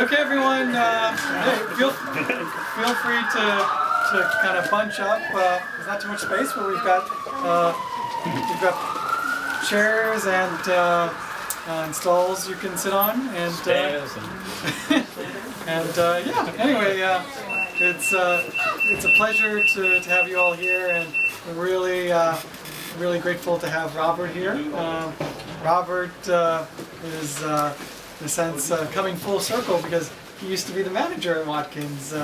Okay, everyone. Hey, feel free to kind of bunch up. There's not too much space, but we've got chairs and stalls you can sit on, and stairs and yeah. Anyway, it's a pleasure to have you all here, and we're really grateful to have Robert here. Robert is, in a sense, coming full circle because he used to be the manager at Watkins.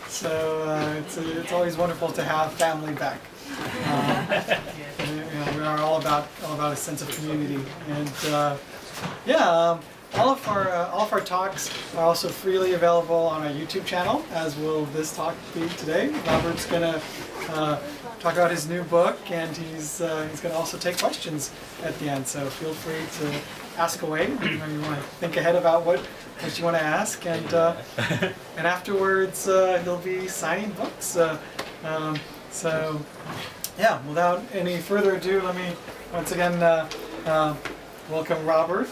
So it's always wonderful to have family back. We are all about a sense of community, and yeah. All of our talks are also freely available on our YouTube channel, as will this talk be today. Robert's going to talk about his new book, and he's going to also take questions at the end. So feel free to ask away. You want to think ahead about what you want to ask, and afterwards he'll be signing books. So yeah, without any further ado, let me once again welcome Robert.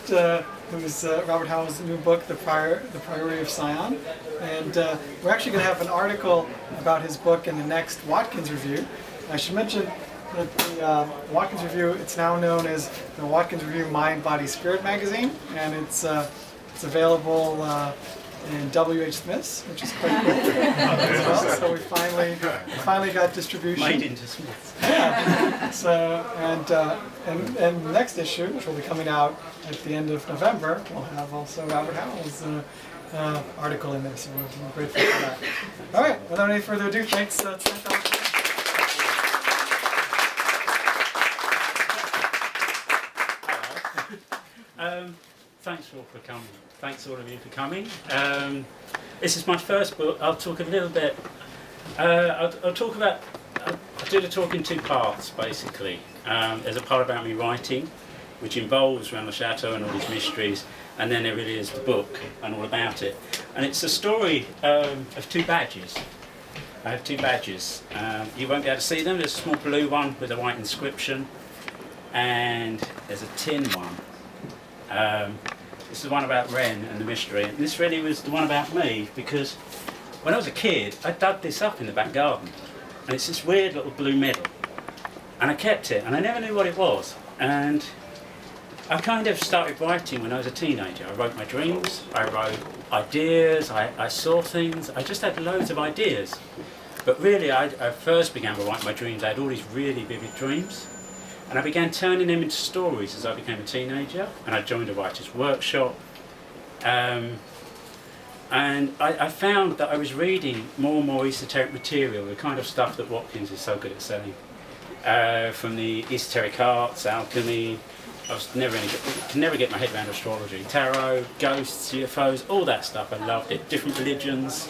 Who's Robert Howells' new book, The Priory of Sion. And we're actually going to have an article about his book in the next Watkins Review. I should mention that the Watkins Review, it's now known as the Watkins Review Mind, Body, Spirit magazine, and it's available in W.H. Smith's, which is quite cool as well. So we finally got distribution. Made into Smith's. Yeah. So and the next issue, which will be coming out at the end of November, will have also Robert Howell's article in there. So we're grateful for that. All right. Without any further ado, thanks. Thanks all for coming. Thanks all of you for coming. This is my first book. I'll talk a little bit. I'll do the talk in two parts, basically. There's a part about me writing, which involves Rennes-le-Château and all these mysteries, and then there really is the book and all about it. And it's a story of two badges. I have two badges. You won't be able to see them. There's a small blue one with a white inscription, and there's a tin one. This is the one about Rennes and the mystery. And this really was the one about me, because when I was a kid, I dug this up in the back garden. And it's this weird little blue medal. And I kept it, and I never knew what it was. And I kind of started writing when I was a teenager. I wrote my dreams, I wrote ideas, I saw things. I just had loads of ideas. But really, I first began to write my dreams. I had all these really vivid dreams. And I began turning them into stories as I became a teenager, and I joined a writer's workshop. And I found that I was reading more and more esoteric material, the kind of stuff that Watkins is so good at selling. From the esoteric arts, alchemy. I was could never get my head around astrology, tarot, ghosts, UFOs, all that stuff. I loved it, different religions.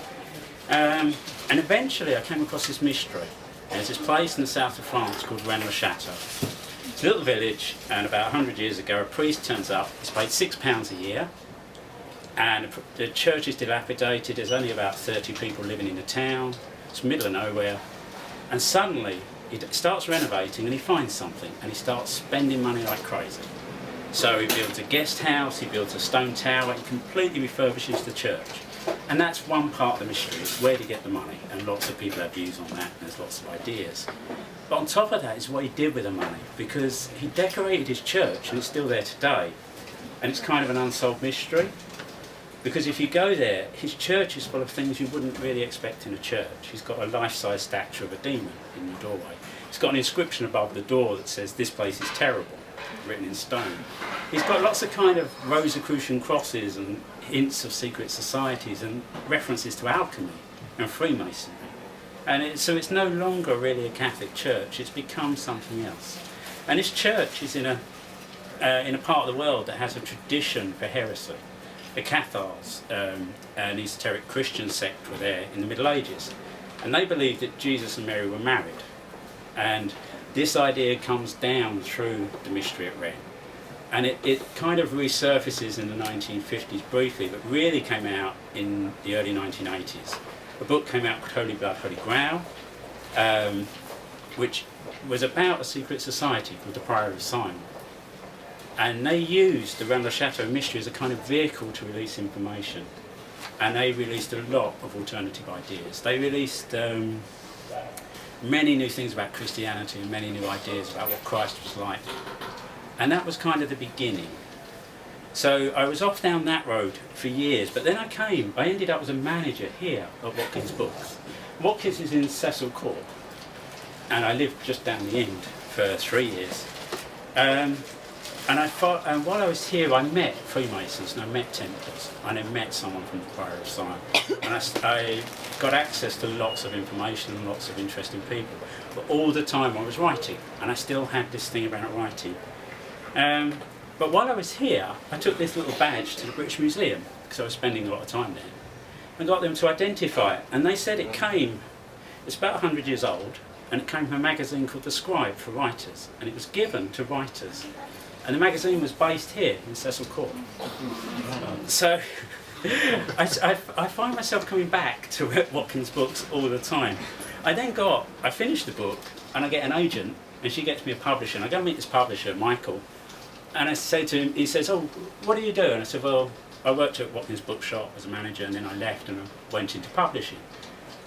And eventually I came across this mystery. There's this place in the south of France called Rennes-le-Château. It's a little village, and about 100 years ago a priest turns up. He's paid £6 a year, and the church is dilapidated. There's only about 30 people living in the town. It's middle of nowhere, and suddenly he starts renovating, and he finds something, and he starts spending money like crazy. So he builds a guest house, he builds a stone tower, he completely refurbishes the church. And that's one part of the mystery, is where to get the money, and lots of people have views on that, and there's lots of ideas. But on top of that is what he did with the money, because he decorated his church, and it's still there today, and it's kind of an unsolved mystery. Because if you go there, his church is full of things you wouldn't really expect in a church. He's got a life-size statue of a demon in the doorway. He's got an inscription above the door that says, "This place is terrible," written in stone. He's got lots of kind of Rosicrucian crosses and hints of secret societies and references to alchemy and Freemasonry. And so it's no longer really a Catholic church, it's become something else. And this church is in a part of the world that has a tradition for heresy. The Cathars, an esoteric Christian sect, were there in the Middle Ages. And they believed that Jesus and Mary were married. And this idea comes down through the mystery at Rennes. And it kind of resurfaces in the 1950s briefly, but really came out in the early 1980s. A book came out called Holy Blood, Holy Grail, which was about a secret society called the Priory of Sion. And they used the Rennes-le-Château mystery as a kind of vehicle to release information. and they released a lot of alternative ideas. They released many new things about Christianity and many new ideas about what Christ was like. And that was kind of the beginning. So I was off down that road for years, but then I ended up as a manager here at Watkins Books. Watkins is in Cecil Court, and I lived just down the end for 3 years. And while I was here, I met Freemasons and I met Templars, and I met someone from the Priory of Sion. And I got access to lots of information and lots of interesting people. But all the time I was writing, and I still had this thing about writing. But while I was here, I took this little badge to the British Museum, because I was spending a lot of time there, and got them to identify it. And they said it's about 100 years old, and it came from a magazine called The Scribe for writers, and it was given to writers. And the magazine was based here in Cecil Court. So I find myself coming back to Watkins Books all the time. I finished the book, and I get an agent, and she gets me a publisher, and I go meet this publisher, Michael, and I say to him, he says, "Oh, what do you do?" And I said, "Well, I worked at Watkins Bookshop as a manager, and then I left and I went into publishing."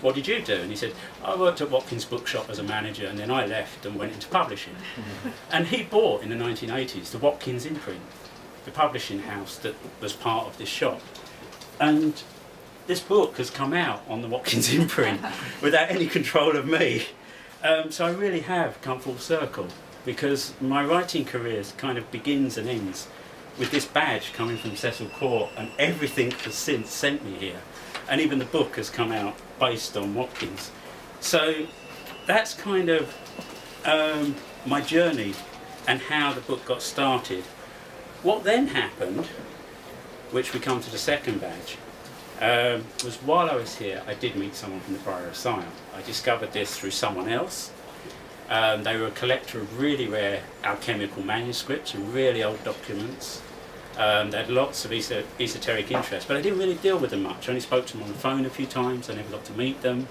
"What did you do?" And he said, "I worked at Watkins Bookshop as a manager, and then I left and went into publishing." And he bought, in the 1980s, the Watkins imprint, the publishing house that was part of this shop. And this book has come out on the Watkins imprint without any control of me. So I really have come full circle, because my writing career kind of begins and ends with this badge coming from Cecil Court, and everything has since sent me here. And even the book has come out based on Watkins. So that's kind of my journey and how the book got started. What then happened, which we come to the second badge, was while I was here, I did meet someone from the Priory of Sion. I discovered this through someone else. They were a collector of really rare alchemical manuscripts and really old documents. They had lots of esoteric interest, but I didn't really deal with them much. I only spoke to them on the phone a few times. I never got to meet them.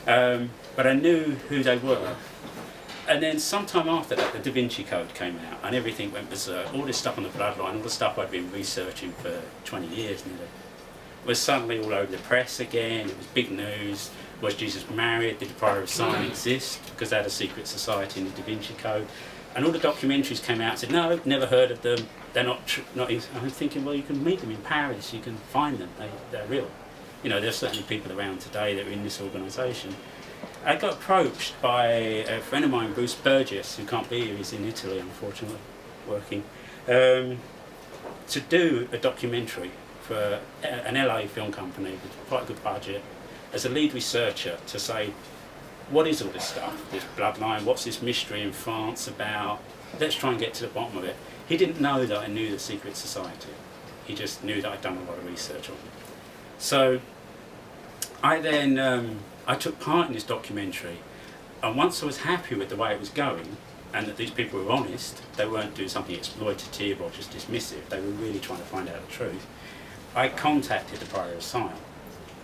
But I knew who they were. And then sometime after that, the Da Vinci Code came out, and everything went berserk. All this stuff on the bloodline, all the stuff I'd been researching for 20 years nearly, was suddenly all over the press again. It was big news. Was Jesus married? Did the Priory of Sion exist? Because they had a secret society in the Da Vinci Code. And all the documentaries came out and said, "No, never heard of them. They're not." I'm thinking, well, you can meet them in Paris. You can find them. They're real. You know, there's certainly people around today that are in this organisation. I got approached by a friend of mine, Bruce Burgess, who can't be here. He's in Italy, unfortunately, working, to do a documentary for an LA film company with quite a good budget, as a lead researcher, to say, what is all this stuff, this bloodline, what's this mystery in France about? Let's try and get to the bottom of it. He didn't know that I knew the secret society. He just knew that I'd done a lot of research on it. So I then, I took part in this documentary, and once I was happy with the way it was going, and that these people were honest, they weren't doing something exploitative or just dismissive, they were really trying to find out the truth, I contacted the Priory of Sion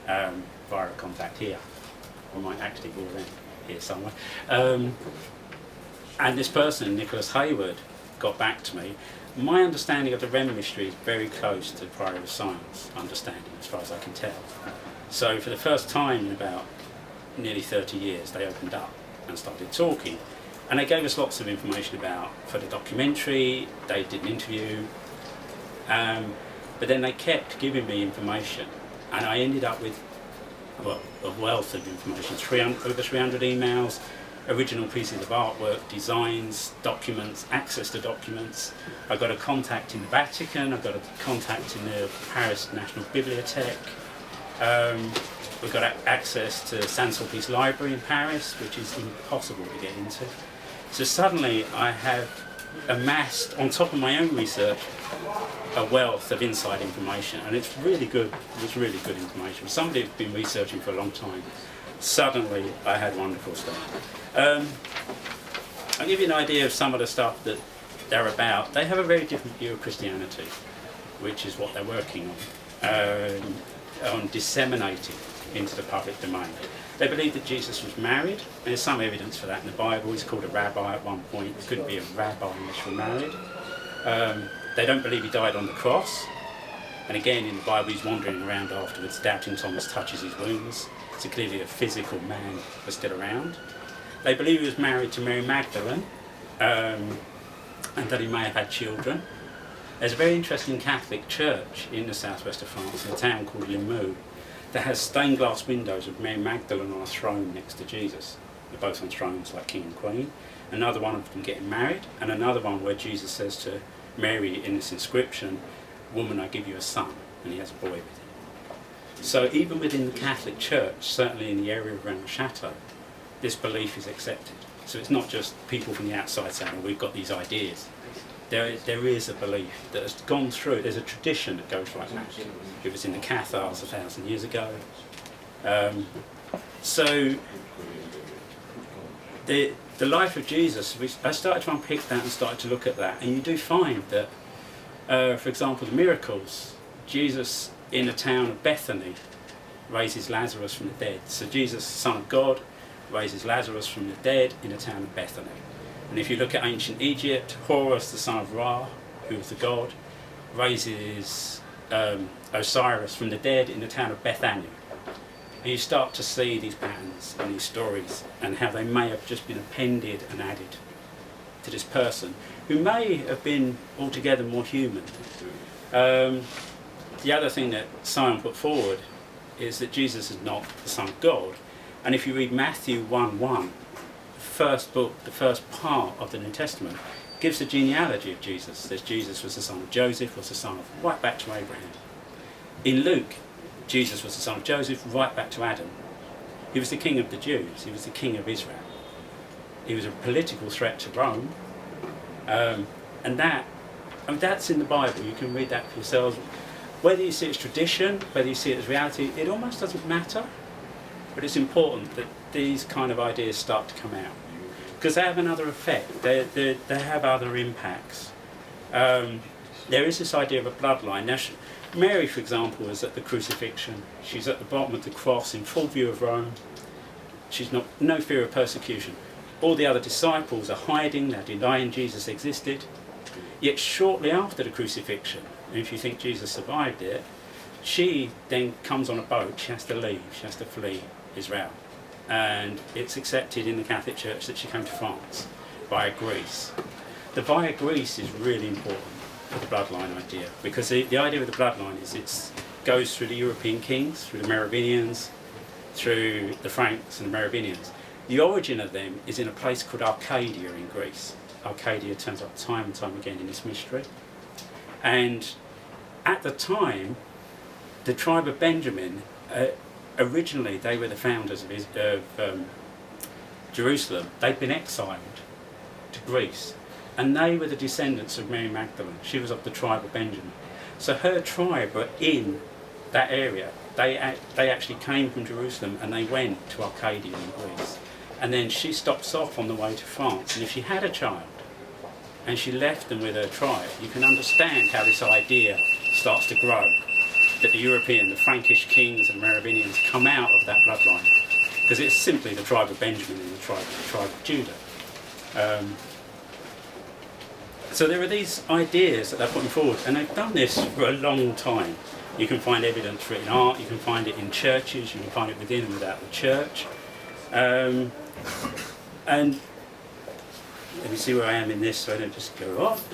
via a contact here. I might actually go in here somewhere. And this person, Nicholas Hayward, got back to me. My understanding of the Rennes mystery is very close to the Priory of Sion's understanding, as far as I can tell. So for the first time in about nearly 30 years, they opened up and started talking. And they gave us lots of information for the documentary. They did an interview. But then they kept giving me information. And I ended up with a wealth of information, over 300 emails, original pieces of artwork, designs, documents, access to documents. I got a contact in the Vatican, I got a contact in the Paris National Bibliothèque. We got access to Saint-Sulpice Library in Paris, which is impossible to get into. So suddenly I have amassed, on top of my own research, a wealth of inside information, and it's really good. It was really good information. Somebody who's been researching for a long time. Suddenly, I had wonderful stuff. I'll give you an idea of some of the stuff that they're about. They have a very different view of Christianity, which is what they're working on disseminating into the public domain. They believe that Jesus was married, and there's some evidence for that in the Bible. He's called a rabbi at one point. He couldn't be a rabbi unless you're married. They don't believe he died on the cross. And again, in the Bible, he's wandering around afterwards. Doubting Thomas touches his wounds. So clearly a physical man was still around. They believe he was married to Mary Magdalene, and that he may have had children. There's a very interesting Catholic church in the southwest of France, in a town called Limoux, that has stained glass windows of Mary Magdalene on a throne next to Jesus. They're both on thrones like king and queen. Another one of them getting married, and another one where Jesus says to Mary in this inscription, "Woman, I give you a son," and he has a boy with him. So even within the Catholic Church, certainly in the area of Rennes-le-Château, this belief is accepted. So it's not just people from the outside saying, "Well, we've got these ideas." There is a belief that has gone through. There's a tradition that goes like that. It was in the Cathars 1,000 years ago. So the life of Jesus, I started to unpick that and started to look at that, and you do find that, for example, the miracles, Jesus in the town of Bethany raises Lazarus from the dead. So Jesus, Son of God, raises Lazarus from the dead in the town of Bethany. And if you look at ancient Egypt, Horus, the son of Ra, who was the god, raises Osiris from the dead in the town of Bethany. And you start to see these patterns and these stories and how they may have just been appended and added to this person who may have been altogether more human. The other thing that Sion put forward is that Jesus is not the Son of God. And if you read Matthew 1:1, the first book, the first part of the New Testament, gives the genealogy of Jesus. Says Jesus was the son of Joseph, was the son of, right back to Abraham. In Luke, Jesus was the son of Joseph, right back to Adam. He was the king of the Jews. He was the king of Israel. He was a political threat to Rome. And that's in the Bible. You can read that for yourselves. Whether you see it as tradition, whether you see it as reality, it almost doesn't matter. But it's important that these kind of ideas start to come out, because they have another effect. They have other impacts. There is this idea of a bloodline. Now, Mary, for example, is at the crucifixion. She's at the bottom of the cross in full view of Rome. She's no fear of persecution. All the other disciples are hiding, they're denying Jesus existed. Yet shortly after the crucifixion, and if you think Jesus survived it, she then comes on a boat. She has to leave, she has to flee Israel. And it's accepted in the Catholic Church that she came to France via Greece. The via Greece is really important for the bloodline idea, because the idea of the bloodline is it goes through the European kings, through the Merovingians, through the Franks and the Merovingians. The origin of them is in a place called Arcadia in Greece. Arcadia turns up time and time again in this mystery. And at the time, the tribe of Benjamin, originally they were the founders of Jerusalem. They'd been exiled to Greece, and they were the descendants of Mary Magdalene. She was of the tribe of Benjamin. So her tribe were in that area. They actually came from Jerusalem and they went to Arcadia in Greece. And then she stops off on the way to France. And if she had a child and she left them with her tribe, you can understand how this idea starts to grow. That the European, the Frankish kings and Merovingians come out of that bloodline, because it's simply the tribe of Benjamin and the tribe of Judah. So there are these ideas that they're putting forward, and they've done this for a long time. You can find evidence for it in art, you can find it in churches, you can find it within and without the church. And let me see where I am in this so I don't just go off.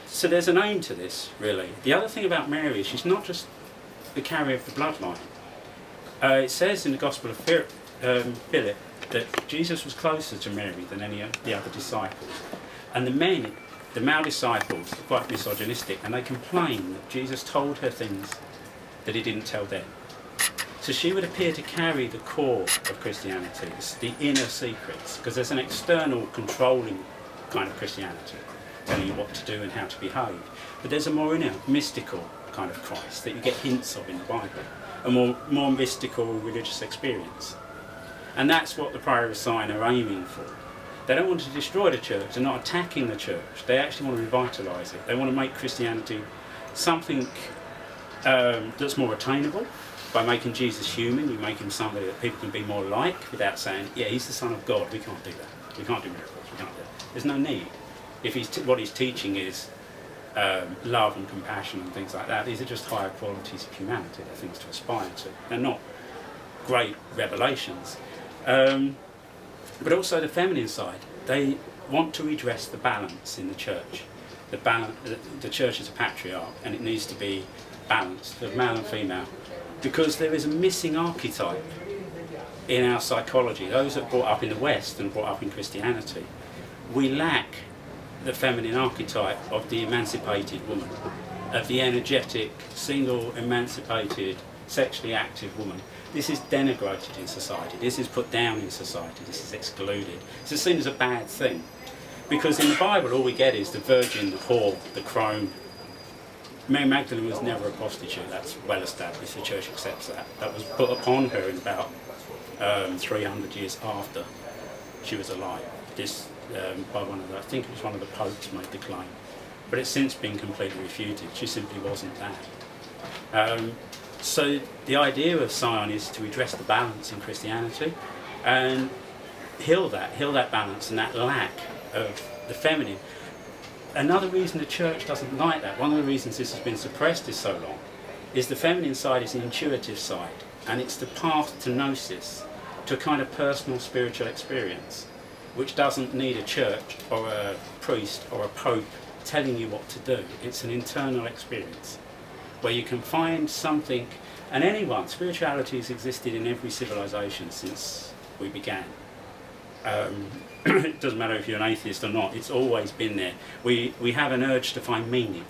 So there's an aim to this, really. The other thing about Mary is she's not just the carrier of the bloodline. It says in the Gospel of Philip that Jesus was closer to Mary than any of the other disciples. And the male disciples, are quite misogynistic, and they complain that Jesus told her things that he didn't tell them. So she would appear to carry the core of Christianity, the inner secrets, because there's an external controlling kind of Christianity, telling you what to do and how to behave. But there's a more inner, mystical kind of Christ that you get hints of in the Bible, a more mystical religious experience. And that's what the Priory of Sion are aiming for. They don't want to destroy the church, they're not attacking the church, they actually want to revitalise it. They want to make Christianity something that's more attainable. By making Jesus human, you make him somebody that people can be more like, without saying, yeah, he's the Son of God, we can't do that. We can't do miracles, we can't do that. There's no need. If what he's teaching is love and compassion and things like that. These are just higher qualities of humanity. They're things to aspire to. They're not great revelations. But also the feminine side. They want to redress the balance in the church. The church is a patriarch, and it needs to be balanced, of male and female, because there is a missing archetype in our psychology. Those that are brought up in the West and brought up in Christianity, we lack the feminine archetype of the emancipated woman, of the energetic, single, emancipated, sexually active woman. This is denigrated in society, this is put down in society, this is excluded. It's seen as a bad thing. Because in the Bible all we get is the virgin, the whore, the crone. Mary Magdalene was never a prostitute, that's well established, the church accepts that. That was put upon her in about 300 years after she was alive. This, by one of the, I think it was one of the popes made the claim. But it's since been completely refuted, she simply wasn't that. So the idea of Sion is to address the balance in Christianity and heal that balance and that lack of the feminine. Another reason the church doesn't like that, one of the reasons this has been suppressed is so long, is the feminine side is the intuitive side, and it's the path to gnosis, to a kind of personal spiritual experience, which doesn't need a church or a priest or a pope telling you what to do. It's an internal experience where you can find something, and anyone, spirituality has existed in every civilization since we began. It doesn't matter if you're an atheist or not, it's always been there. We have an urge to find meaning.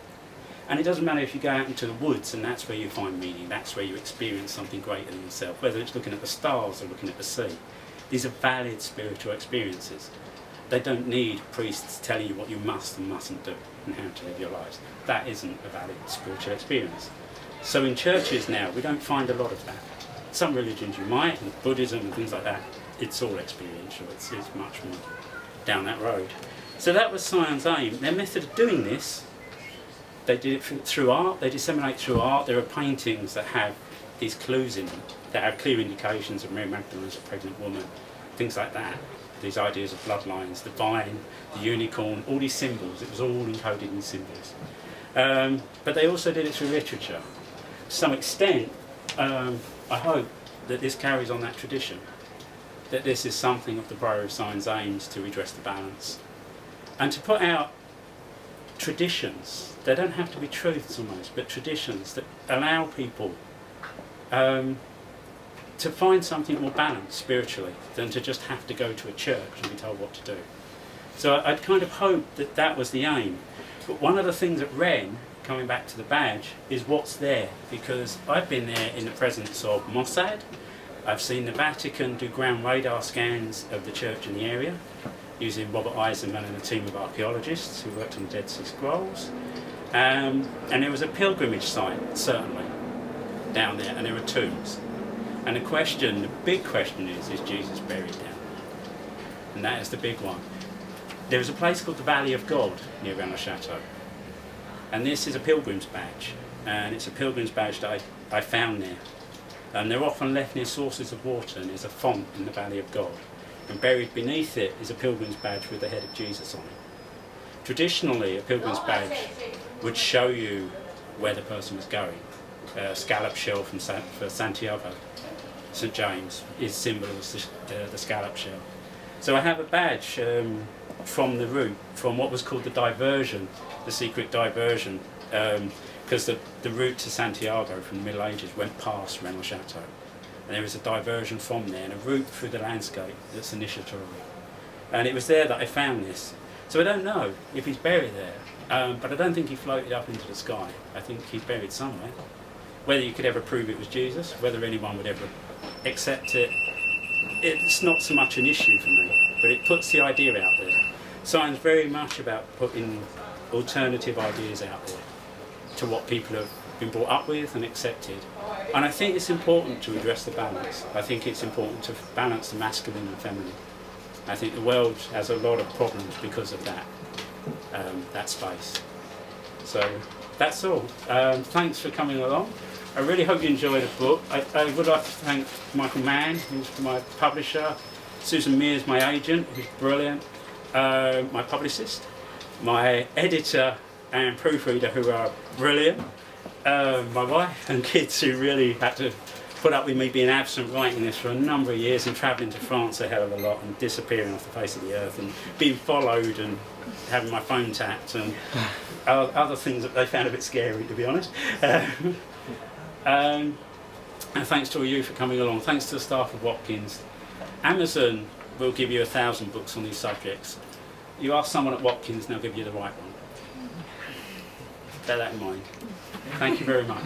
And it doesn't matter if you go out into the woods and that's where you find meaning, that's where you experience something greater than yourself, whether it's looking at the stars or looking at the sea. These are valid spiritual experiences. They don't need priests telling you what you must and mustn't do and how to live your lives. That isn't a valid spiritual experience. So in churches now, we don't find a lot of that. Some religions you might, and Buddhism and things like that, it's all experiential, it's much more down that road. So that was Sion's aim. Their method of doing this, they did it through art, they disseminate through art. There are paintings that have these clues in them, that have clear indications of Mary Magdalene as a pregnant woman, things like that. These ideas of bloodlines, the vine, the unicorn, all these symbols, it was all encoded in symbols. But they also did it through literature. To some extent, I hope that this carries on that tradition, that this is something of the Priory of Sion's aims to redress the balance. And to put out traditions, they don't have to be truths almost, but traditions that allow people to find something more balanced spiritually than to just have to go to a church and be told what to do. So I'd kind of hoped that that was the aim. But one of the things at Rennes, coming back to the badge, is what's there, because I've been there in the presence of Mossad. I've seen the Vatican do ground radar scans of the church in the area using Robert Eisenman and a team of archaeologists who worked on the Dead Sea Scrolls. And there was a pilgrimage site, certainly, down there, and there were tombs. And the big question is Jesus buried down there? And that is the big one. There is a place called the Valley of God near Rennes-le-Château. And this is a pilgrim's badge. And it's a pilgrim's badge that I found there. And they're often left near sources of water, and there's a font in the Valley of God. And buried beneath it is a pilgrim's badge with the head of Jesus on it. Traditionally, a pilgrim's badge would show you where the person was going. A scallop shell for Santiago, St. James, is symbol of the scallop shell. So I have a badge from the route, from what was called the diversion, the secret diversion, because the route to Santiago from the Middle Ages went past Rennes-le-Château. And there was a diversion from there and a route through the landscape that's initiatory. And it was there that I found this. So I don't know if he's buried there, but I don't think he floated up into the sky. I think he's buried somewhere. Whether you could ever prove it was Jesus, whether anyone would ever accept it, it's not so much an issue for me, but it puts the idea out there. Science very much about putting alternative ideas out there to what people have been brought up with and accepted. And I think it's important to address the balance. I think it's important to balance the masculine and feminine. I think the world has a lot of problems because of that space. So that's all. Thanks for coming along. I really hope you enjoy the book. I would like to thank Michael Mann, who's my publisher, Susan Mears, my agent, who's brilliant, my publicist, my editor, and proofreader who are brilliant. My wife and kids who really had to put up with me being absent writing this for a number of years and travelling to France a hell of a lot and disappearing off the face of the earth and being followed and having my phone tapped and other things that they found a bit scary, to be honest. And thanks to all you for coming along. Thanks to the staff of Watkins. Amazon will give you 1,000 books on these subjects. You ask someone at Watkins and they'll give you the right one. Bear that in mind. Thank you very much.